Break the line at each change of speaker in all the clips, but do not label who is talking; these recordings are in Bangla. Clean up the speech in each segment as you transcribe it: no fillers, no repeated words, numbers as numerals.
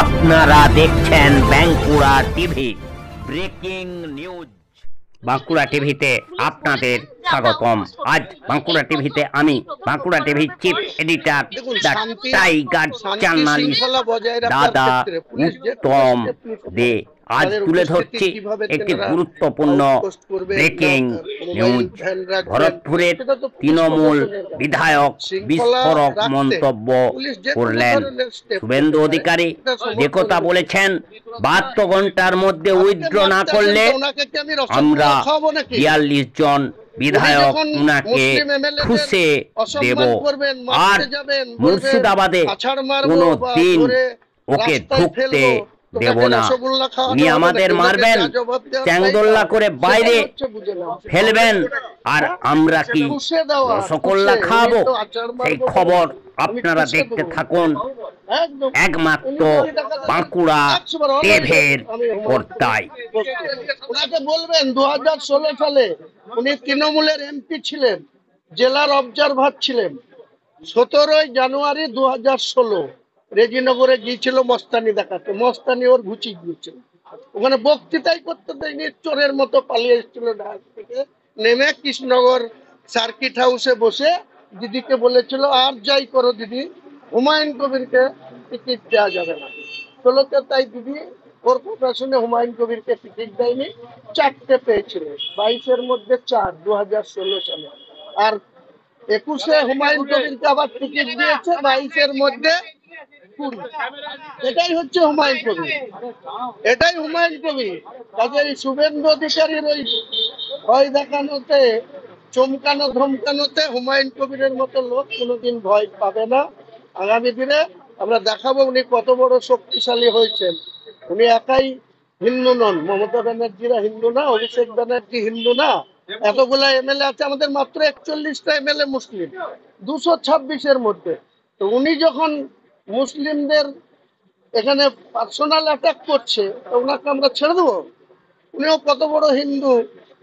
আপনারা দেখছেন Bankura TV breaking news. Bankura টিভিতে আপনাদের স্বাগতম। আজ বাঁকুড়া টিভিতে আমি বাঁকুড়া টিভির chief editor the tiger journalist দাদা উত্তম দে আজ তুলে ধরছি একটি গুরুত্বপূর্ণ ব্রেকিং নিউজ। ভরতপুরের তৃণমূল বিধায়ক বিস্ফোরক মন্তব্য করলেন। শুভেন্দু অধিকারী যে কথা বলেছেন, 72 ঘন্টার মধ্যে উইথড্র না করলে আমরা 42 জন বিধায়ক উনাকে খুশে দেব, আর মুর্শিদাবাদে কোনো দিন ওকে ঢুকতে দেব না। উনি আমাদের মারবেন, চ্যাংদোল্লা করে বাইরে ফেলবেন, আর আমরা কি রসগোল্লা খাবো? সেই খবর আপনারা দেখতে থাকুন একমাত্র বাঁকুড়া টিভির পর্দায়।
ওনাকে বলবেন 2016 সালে উনি তৃণমূলের এমপি ছিলেন, জেলার অবজারভার ছিলেন। 17 জানুয়ারি 2016 রেজিনগরে গিয়েছিল মস্তানি দেখাতে, মস্তানি ওর ঘুচি গিয়েছিল, ওখানে বক্তৃতাই করতে দেয়নি, চোরের মতো পালিয়ে এসেছিল ঢাকা থেকে নেমে কৃষ্ণনগর সার্কিট হাউসে বসে দিদিকে বলেছিল, আর যাই করো দিদি, হুমায়ুন কবিরকে টিকিট দেওয়া যাবে না। 16-তে তাই দিদি ওর কথা শুনে হুমায়ুন কবিরকে টিকিট দেয়নি, 4টে পেয়েছিল, 22-এর মধ্যে 4 2016 সালে, আর 21-এ হুমায়ুন কবিরকে আবার টিকিট দিয়েছে, 22-এর মধ্যে 20। এটাই হচ্ছে হুমায়ুন কবির, এটাই হুমায়ুন কবির। কাজে এই শুভেন্দু অধিকারীর ওই ভয় দেখানোতে, চমকানো ধমকানোতে হুমায়ুন কবিরের মতো লোক কোনোদিন ভয় পাবে না। আগামী দিনে আমরা দেখাবো উনি কত বড় শক্তিশালী হয়েছেন। উনি একাই হিন্দু নন, মমতা ব্যানার্জিরা হিন্দু না, অভিষেক ব্যানার্জি হিন্দু না, এতগুলা এমএলএ আছে, আমাদের মাত্র 41টা এমএলএ মুসলিম 226-এর মধ্যে। তো উনি যখন মুসলিমদের এখানে পার্সোনাল অ্যাটাক করছে, তো ওনাকে আমরা ছেড়ে দেবো? উনিও কত বড় হিন্দু,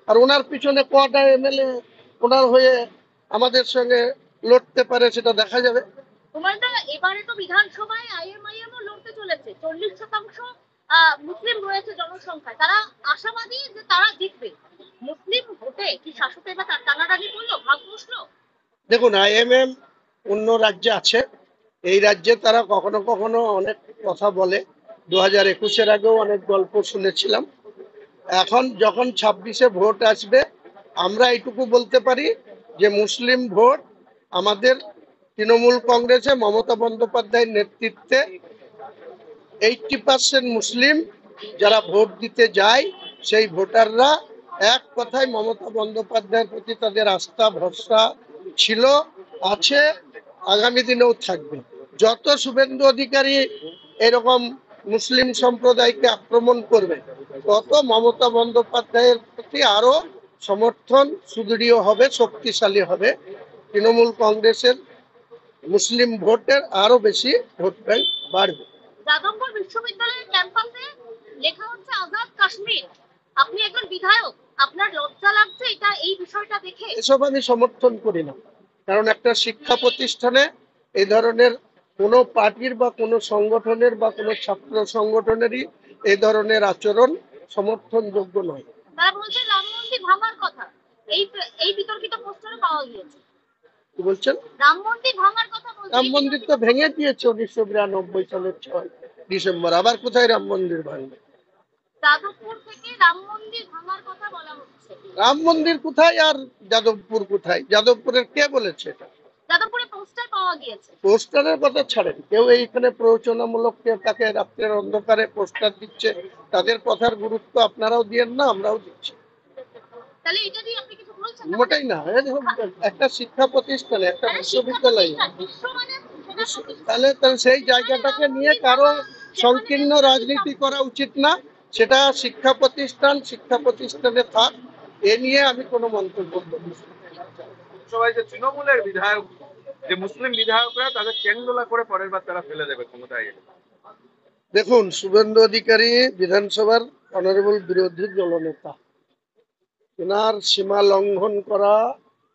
আর ওনার পিছনে কটা এমএলএ ওনার হয়ে আমাদের সঙ্গে লড়তে পারে সেটা দেখা যাবে।
এবারে তো বিধানসভায় আইএমআইএমও লড়তে চলেছে, 40% মুসলিম রয়েছে জনসংখ্যায়, তারা আশাবাদী যে তারা জিতবে। মুসলিম ভোটে কি শাসক এবার টানাটানি করলো, ভাগ বসলো?
দেখুন, আইএমএম অন্য রাজ্যে আছে, এই রাজ্যে তারা কখনো কখনো অনেক কথা বলে, 2021-এর আগেও অনেক গল্প শুনেছিলাম। এখন যখন 26-এ ভোট আসবে, আমরা এইটুকু বলতে পারি যে মুসলিম ভোট আমাদের তৃণমূল কংগ্রেসে মমতা বন্দ্যোপাধ্যায়ের নেতৃত্বে 80% মুসলিম যারা ভোট দিতে যায়, সেই ভোটাররা এক কথায় মমতা বন্দ্যোপাধ্যায়ের প্রতি তাদের আস্থা ভরসা ছিল, আছে, আগামী দিনেও থাকবে। যত শুভেন্দু অধিকারী এরকম মুসলিম সম্প্রদায়কে আক্রমণ করবে, তত মমতা বন্দ্যোপাধ্যায়ের প্রতি আরো সমর্থন সুদৃঢ় হবে, শক্তিশালী হবে। তৃণমূল কংগ্রেসের মুসলিম ভোটের আরো বেশি ভোট ব্যাংক বাড়বে।
যাদবপুর বিশ্ববিদ্যালয়ের ক্যাম্পাসে লেখা হচ্ছে আজাদ কাশ্মীর। আপনি একজন বিধায়ক, আপনার লজ্জা লাগছে এটা, এই বিষয়টা দেখে?
এসব আমি সমর্থন করি না, কারণ একটা শিক্ষা প্রতিষ্ঠানে এই ধরনের কোনো পার্টির বা কোনো সংগঠনের বা কোনো ছাত্র সংগঠনেরই এই ধরনের আচরণ সমর্থনযোগ্য নয়।
তারা বলছে রাম মন্দির ভাঙার কথা, এই বিতর্কিত পোস্টারে পাওয়া গিয়েছে।
কি বলছেন?
রাম মন্দির ভাঙার কথা বলছে।
রাম মন্দির তো ভেঙে দিয়েছে 1992 সালের 6 ডিসেম্বর, আবার কোথায় রাম মন্দির ভাঙবে?
যাদবপুর থেকে রাম মন্দির ভাঙার কথা বলা হচ্ছে।
রাম মন্দির কোথায় আর যাদবপুর কোথায়? যাদবপুরের কে বলেছে এটা?
যাদবপুরে পোস্টার পাওয়া গিয়েছে।
পোস্টারের কথা ছাড়েন, কেউ এইখানে প্ররোচনামূলক কেউ তাকে রাত্রের অন্ধকারে পোস্টার দিচ্ছে, তাদের কথার গুরুত্ব আপনারাও দিয়েন না, আমরাও দিচ্ছি।
তাহলে এটা দিয়ে আপনি কিছু বলছেন?
মোটেই না, একটা শিক্ষা প্রতিষ্ঠানে, একটা বিশ্ববিদ্যালয়ে, তাহলে সেই জায়গাটাকে নিয়ে কারো সংকীর্ণ রাজনীতি করা উচিত না। সেটা শিক্ষা প্রতিষ্ঠান, শিক্ষা প্রতিষ্ঠানে থাক, এ নিয়ে আমি কোনো মন্তব্য করি না।
সবাই যে তৃণমূলের বিধায়ক, যে মুসলিম বিধায়করা তাদের চ্যাংদোলা করে পরের বার তারা ফেলে দেবে ক্ষমতায়।
দেখুন, শুভেন্দু অধিকারী বিধানসভার অনারেবল বিরোধী দলনেতা, ওনার সীমা লঙ্ঘন করা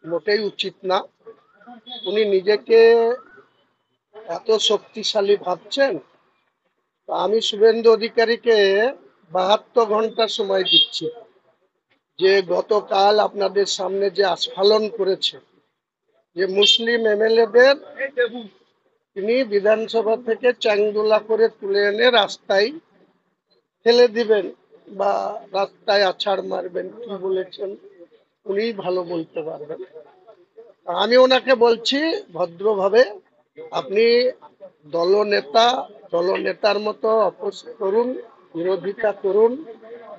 মোটেই উচিত না। উনি নিজেকে এত শক্তিশালী ভাবছেন, তো আমি শুভেন্দু অধিকারীকে 72 ঘন্টা সময় দিচ্ছি, যে গতকাল আপনাদের সামনে যে আস্ফালন করেছে, যে মুসলিম এমএলএদের তিনি বিধানসভা থেকে চাংদোলা করে তুলে এনে রাস্তায় ফেলে দিবেন বা রাস্তায় আছাড় মারবেন, কি বলেছেন উনি ভালো বলতে পারবেন। আমি ওনাকে বলছি ভদ্রভাবে, আপনি দলনেতার মতো অপোজ করুন, বিরোধিতা করুন,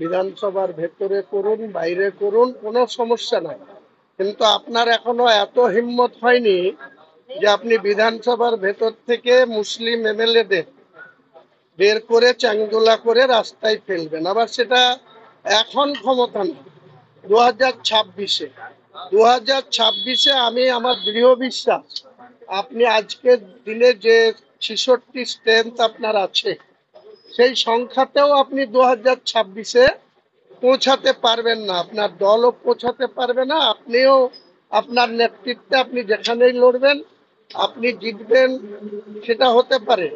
বিধানসভার ভেতরে করুন, বাইরে করুন, কোনো সমস্যা নাই। কিন্তু আপনার এখনো এত হিম্মত হয়নি যে আপনি বিধানসভার ভেতর থেকে মুসলিম এমএলএদের বের করে চাংদোলা করে রাস্তায় ফেলবেন। আবার সেটা এখন ক্ষমতা না, 2026-এ আমি আমার দৃঢ় বিশ্বাস আপনি আজকের দিনে যে 66 স্ট্রেংথ আপনার আছে, সেই সংখ্যাতেও আপনি 2026-এ পৌঁছাতে পারবেন না, আপনার দলও পৌঁছাতে পারবে না, আপনিও আপনার নেতৃত্বে আপনি যেখানেই লড়বেন আপনি জিতবেন, সেটা হতে পারে,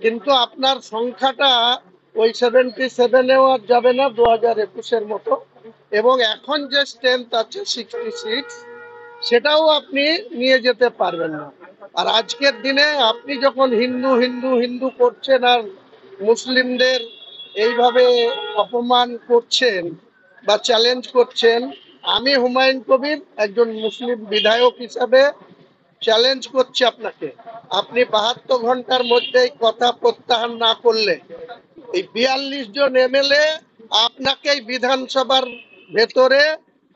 কিন্তু আপনার সংখ্যাটা ওই 77-এও আর যাবে না 2021-এর মতো। এবং এখন যে স্ট্রেংথ আছে 66, সেটাও আপনি নিয়ে যেতে পারবেন না। আর আজকের দিনে আপনি যখন হিন্দু হিন্দু হিন্দু করছেন আর মুসলিমদের এইভাবে অপমান করছেন বা চ্যালেঞ্জ করছেন, আমি হুমায়ুন কবির একজন মুসলিম বিধায়ক হিসাবে চ্যালেঞ্জ করছি আপনাকে, আপনি 72 ঘন্টার মধ্যে এই কথা প্রত্যাহার না করলে এই 42 জন এমএলএ আপনাকে বিধানসভার ভেতরে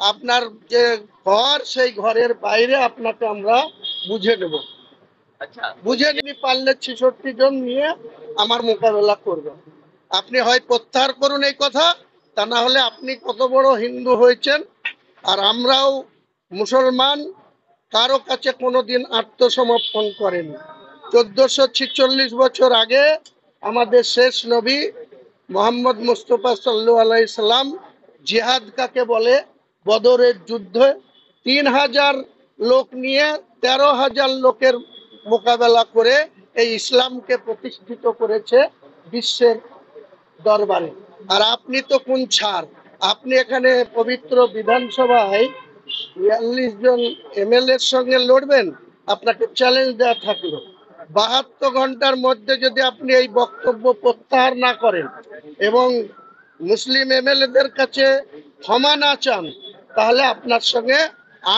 আপনার যে ঘর, সেই ঘরের বাইরে আপনাকে আমরা বুঝে নেব। বুঝে নিয়ে পারলে 66 জন নিয়ে আমার মোকাবেলা করবেন। আপনি হয় প্রত্যাহার করুন এই কথা, তা না হলে আপনি কত বড় হিন্দু হয়েছেন, আর আমরাও মুসলমান, কারো কাছে কোনোদিন আত্মসমর্পণ করেনি। 1446 বছর আগে আমাদের শেষ নবী মোহাম্মদ মুস্তফা সাল্লাল্লাহু আলাইহি সাল্লাম জিহাদ কাকে বলে, বদরের যুদ্ধে 3000 লোক নিয়ে 13,000 লোকের মোকাবেলা করে এই ইসলামকে প্রতিষ্ঠিত করেছে বিশ্বের দরবারে। আর আপনি তো কোন ছাড়, আপনি এখানে পবিত্র বিধানসভায় 42 জন এমএলএর সঙ্গে লড়বেন, আপনাকে চ্যালেঞ্জ দেওয়া থাকলো 72 ঘন্টার মধ্যে যদি আপনি এই বক্তব্য প্রত্যাহার না করেন এবং মুসলিম এমএলএদের কাছে ক্ষমা না চান, তাহলে আপনার সঙ্গে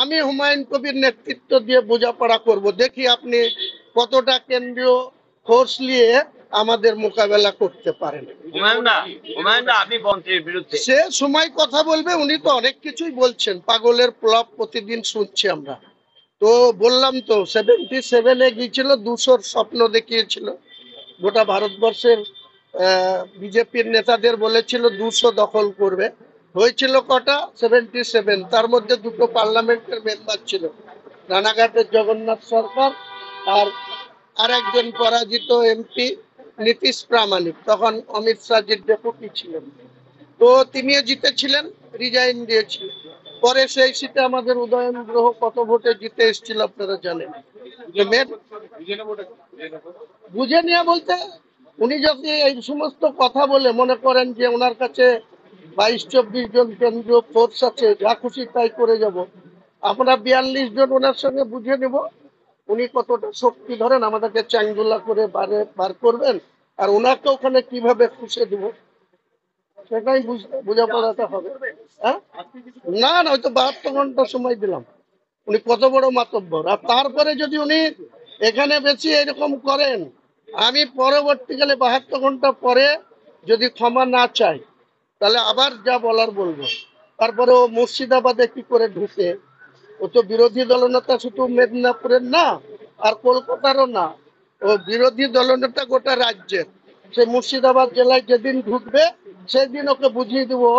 আমি হুমায়ুন কবির নেতৃত্ব দিয়ে বোঝাপড়া করব, দেখি আপনি কতটা কেন্দ্রীয় ফোর্স নিয়ে আমাদের মোকাবেলা করতে পারেন।
আপনি মন্ত্রীর বিরুদ্ধে
সে সময় কথা বলবে, উনি তো অনেক কিছুই বলছেন, পাগলের প্রলাপ প্রতিদিন শুনছি আমরা। তো বললাম তো 77-এ গিয়েছিল, 200-র স্বপ্ন দেখিয়েছিল, গোটা ভারতবর্ষের বিজেপির নেতাদের বলেছিল 200 দখল করবে, হয়েছিল কটা? 77, তার মধ্যে দুটো পার্লামেন্টের মেম্বার ছিল, রানাঘাটের জগন্নাথ সরকার আর একজন পরাজিত এমপি নীতিশ প্রামাণিক, তখন অমিত শাহজির ডেপুটি ছিলেন, তো তিনিও জিতেছিলেন, রিজাইন দিয়েছিলেন। পরে সেই সিটে আমাদের উদয়ন গ্রহ কত ভোটে জিতে এসেছিল আপনারা জানেন। বুঝে নিয়ে বলতে উনি যদি এই সমস্ত কথা বলে মনে করেন যে ওনার কাছে 22-24 জন কেন্দ্রীয় ফোর্স আছে, যা খুশি তাই করে যাব, আমরা 42 জন ওনার সঙ্গে বুঝে নেব উনি কতটা শক্তি ধরেন, আমাদেরকে চাংদোলা করে বার করবেন, আর ওনাকে ওখানে কিভাবে খুশে দেব সেটাই বোঝাপড়াটা হবে। হ্যাঁ, না না, ওই তো 72 ঘন্টা সময় দিলাম, উনি কত বড় মাতব্বর। আর তারপরে যদি উনি এখানে বেশি এরকম করেন, আমি পরবর্তীকালে 72 ঘন্টা পরে যদি ক্ষমা না চাই, তাহলে আবার যা বলার বলবো। তারপরে ও মুর্শিদাবাদে কি করে ঢুকে, ও তো বিরোধী দলনেতা শুধু মেদিনীপুরের না আর কলকাতারও না, ও বিরোধী দলনেতা গোটা রাজ্যের। সে মুর্শিদাবাদ জেলায় যেদিন ঢুকবে সেদিন ওকে বুঝিয়ে দেবো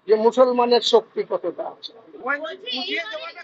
যে মুসলমানের শক্তি কতটা আছে।
বলছি এইবারে